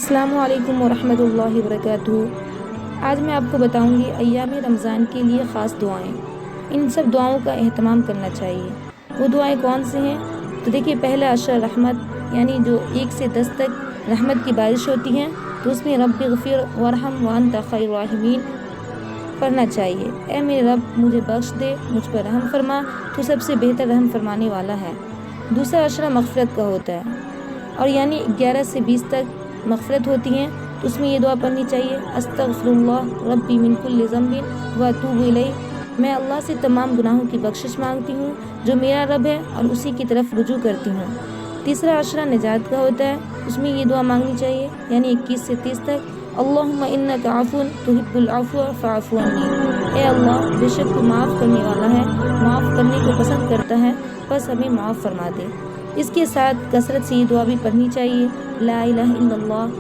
السلام علیکم ورحمۃ اللہ وبرکاتہ۔ آج میں آپ کو بتاؤں گی ایام رمضان کے لیے خاص دعائیں۔ ان سب دعاؤں کا اہتمام کرنا چاہیے۔ وہ دعائیں کون سے ہیں؟ تو دیکھیے، پہلا عشر رحمت، یعنی جو 1 سے 10 تک رحمت کی بارش ہوتی ہیں، تو اس میں رب اغفر وارحم وانت خیر الراحمین پڑھنا چاہیے۔ اے میرے رب، مجھے بخش دے، مجھ پر رحم فرما، تو سب سے بہتر رحم فرمانے والا ہے۔ دوسرا عشرہ مغفرت کا ہوتا ہے، اور یعنی 11 سے 20 تک مغفرت ہوتی ہیں، تو اس میں یہ دعا پڑھنی چاہیے: استغفر اللہ ربی من کل ذنب واتوب الیہ۔ میں اللہ سے تمام گناہوں کی بخشش مانگتی ہوں جو میرا رب ہے، اور اسی کی طرف رجوع کرتی ہوں۔ تیسرا عشرہ نجات کا ہوتا ہے، اس میں یہ دعا مانگنی چاہیے، یعنی 21 سے 30 تک: اللہم انک عفو تحب العفو فاعف عنی۔ اے اللہ، بے شک تو معاف کرنے والا ہے، معاف کرنے کو پسند کرتا ہے، بس ہمیں معاف فرما دے۔ اس کے ساتھ کثرت سے یہ دعا بھی پڑھنی چاہیے: لا الہ الا اللہ